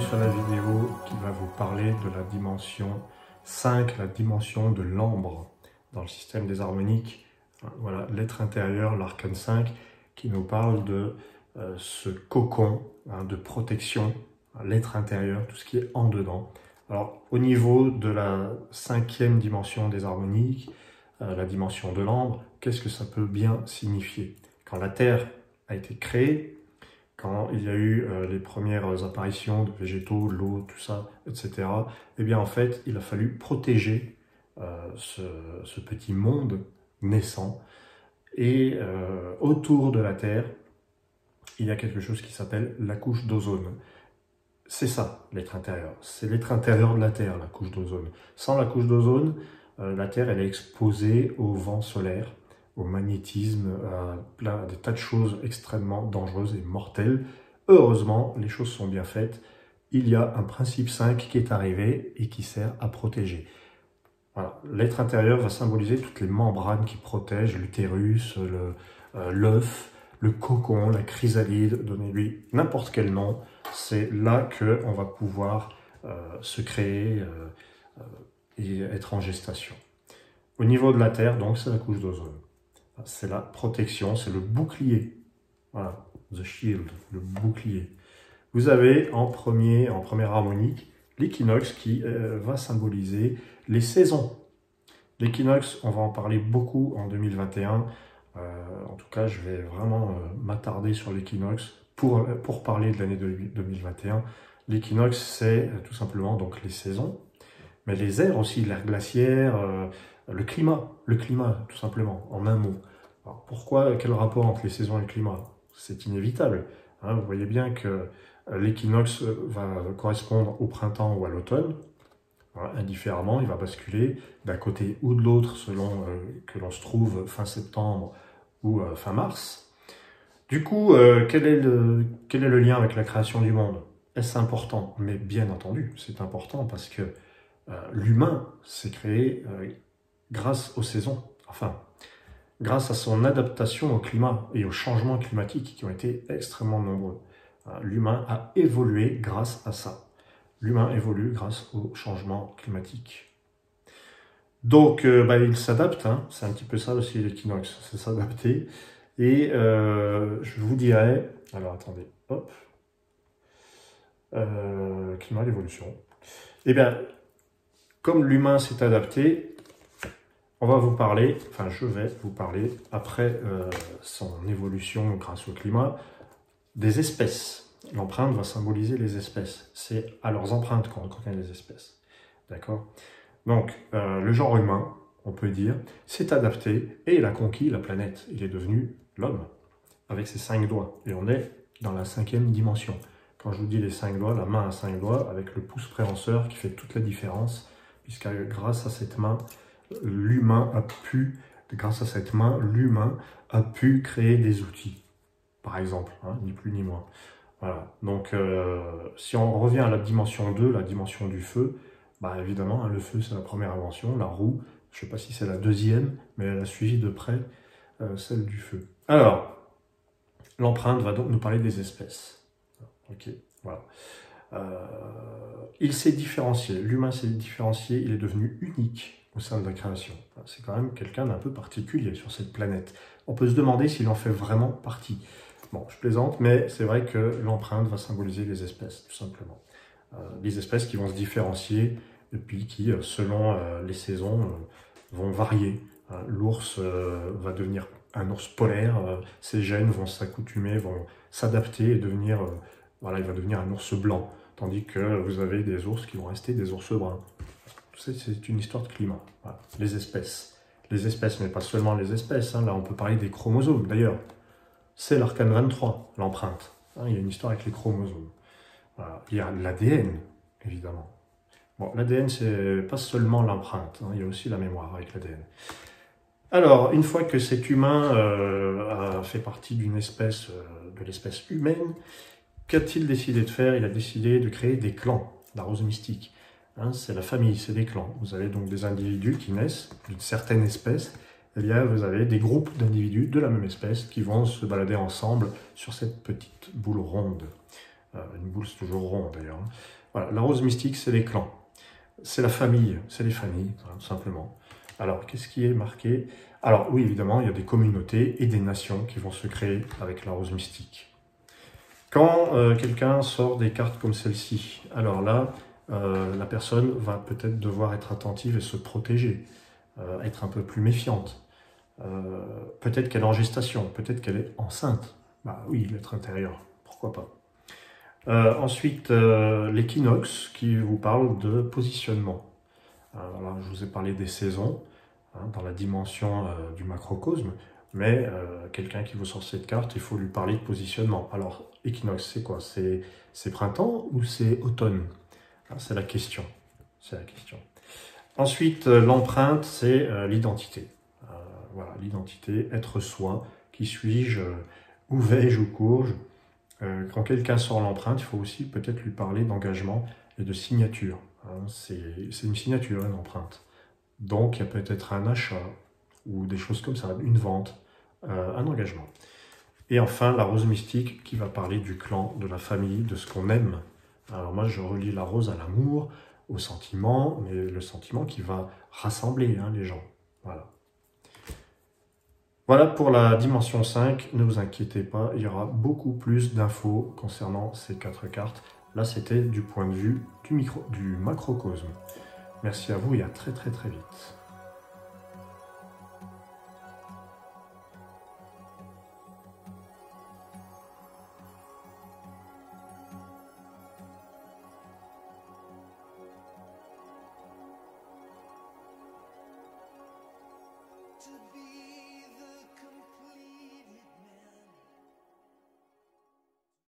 sur la vidéo qui va vous parler de la dimension 5, la dimension de l'ambre dans le système des harmoniques. Voilà, l'être intérieur, l'arcane 5, qui nous parle de ce cocon de protection, l'être intérieur, tout ce qui est en dedans. Alors, au niveau de la 5e dimension des harmoniques, la dimension de l'ambre, qu'est-ce que ça peut bien signifier? Quand la Terre a été créée, quand il y a eu les premières apparitions de végétaux, l'eau, tout ça, etc., eh bien en fait, il a fallu protéger ce petit monde naissant. Et autour de la Terre, il y a quelque chose qui s'appelle la couche d'ozone. C'est ça, l'être intérieur. C'est l'être intérieur de la Terre, la couche d'ozone. Sans la couche d'ozone, la Terre, elle est exposée au vent solaire, au magnétisme, à des tas de choses extrêmement dangereuses et mortelles. Heureusement, les choses sont bien faites. Il y a un principe 5 qui est arrivé et qui sert à protéger. Voilà. L'être intérieur va symboliser toutes les membranes qui protègent l'utérus, l'œuf, le cocon, la chrysalide, donnez-lui n'importe quel nom. C'est là qu'on va pouvoir se créer et être en gestation. Au niveau de la Terre, donc, c'est la couche d'ozone. C'est la protection, c'est le bouclier. Voilà, the shield, le bouclier. Vous avez en première harmonique l'équinoxe qui va symboliser les saisons. L'équinoxe, on va en parler beaucoup en 2021. En tout cas, je vais vraiment m'attarder sur l'équinoxe pour parler de l'année 2021. L'équinoxe, c'est tout simplement donc les saisons, mais les airs aussi, l'air glaciaire, le climat, tout simplement, en un mot. Alors pourquoi, quel rapport entre les saisons et le climat? C'est inévitable. Hein, vous voyez bien que l'équinoxe va correspondre au printemps ou à l'automne. Voilà, indifféremment, il va basculer d'un côté ou de l'autre selon que l'on se trouve fin septembre ou fin mars. Du coup, quel est le lien avec la création du monde? Est-ce important? Mais bien entendu, c'est important parce que l'humain s'est créé grâce aux saisons, enfin, grâce à son adaptation au climat et aux changements climatiques qui ont été extrêmement nombreux. L'humain a évolué grâce à ça. L'humain évolue grâce au changement climatique. Donc, il s'adapte, hein. C'est un petit peu ça aussi l'équinoxe, c'est s'adapter. Et je vous dirais, alors attendez, hop, climat, l'évolution. Eh bien, comme l'humain s'est adapté, on va vous parler, enfin je vais vous parler, après son évolution grâce au climat, des espèces. L'empreinte va symboliser les espèces. C'est à leurs empreintes qu'on reconnaît les espèces. D'accord? Donc, le genre humain, on peut dire, s'est adapté et il a conquis la planète. Il est devenu l'homme, avec ses 5 doigts. Et on est dans la 5e dimension. Quand je vous dis les 5 doigts, la main à 5 doigts, avec le pouce préhenseur qui fait toute la différence, puisque grâce à cette main, l'humain a pu créer des outils, par exemple, hein, ni plus ni moins. Voilà. Donc, si on revient à la dimension 2, la dimension du feu, évidemment, hein, le feu, c'est la première invention, la roue, je ne sais pas si c'est la 2e, mais elle a suivi de près celle du feu. Alors, l'empreinte va donc nous parler des espèces. Ok, voilà. Il s'est différencié, l'humain s'est différencié, il est devenu unique au sein de la création. C'est quand même quelqu'un d'un peu particulier sur cette planète. On peut se demander s'il en fait vraiment partie. Bon, je plaisante, mais c'est vrai que l'empreinte va symboliser les espèces, tout simplement. Les espèces qui vont se différencier et puis qui, selon les saisons, vont varier. L'ours va devenir un ours polaire, ses gènes vont s'accoutumer, vont s'adapter et devenir, voilà, il va devenir un ours blanc. Tandis que vous avez des ours qui vont rester des ours bruns. C'est une histoire de climat. Voilà. Les espèces, mais pas seulement les espèces. Hein. Là, on peut parler des chromosomes. D'ailleurs, c'est l'arcane 23, l'empreinte. Hein, il y a une histoire avec les chromosomes. Voilà. Il y a l'ADN, évidemment. Bon, l'ADN, c'est pas seulement l'empreinte. Hein, il y a aussi la mémoire avec l'ADN. Alors, une fois que cet humain a fait partie d'une espèce, de l'espèce humaine, qu'a-t-il décidé de faire? Il a décidé de créer des clans, la rose mystique. Hein, c'est la famille, c'est des clans. Vous avez donc des individus qui naissent d'une certaine espèce. Eh bien, vous avez des groupes d'individus de la même espèce qui vont se balader ensemble sur cette petite boule ronde. Une boule, c'est toujours rond d'ailleurs. Voilà, la rose mystique, c'est les clans. C'est la famille, c'est les familles, voilà, tout simplement. Alors, qu'est-ce qui est marqué? Alors, oui, évidemment, il y a des communautés et des nations qui vont se créer avec la rose mystique. Quand quelqu'un sort des cartes comme celle-ci, alors là, la personne va peut-être devoir être attentive et se protéger, être un peu plus méfiante. Peut-être qu'elle est en gestation, peut-être qu'elle est enceinte. Bah oui, l'être intérieur, pourquoi pas. Ensuite, l'équinoxe qui vous parle de positionnement. Alors, je vous ai parlé des saisons hein, dans la dimension du macrocosme, mais quelqu'un qui vous sort cette carte, il faut lui parler de positionnement. Alors, équinoxe, c'est quoi? C'est printemps ou c'est automne? C'est la question. C'est la question. Ensuite, l'empreinte, c'est l'identité. Voilà, l'identité, être soi, qui suis-je, où vais-je, où cours-je. Quand quelqu'un sort l'empreinte, il faut aussi peut-être lui parler d'engagement et de signature. Hein, c'est une signature, une empreinte. Donc, il y a peut-être un achat ou des choses comme ça, une vente, un engagement. Et enfin, la rose mystique qui va parler du clan, de la famille, de ce qu'on aime. Alors moi, je relie la rose à l'amour, au sentiment, mais le sentiment qui va rassembler hein, les gens. Voilà. Voilà pour la dimension 5, ne vous inquiétez pas, il y aura beaucoup plus d'infos concernant ces 4 cartes. Là, c'était du point de vue du macrocosme. Merci à vous et à très très très vite. To be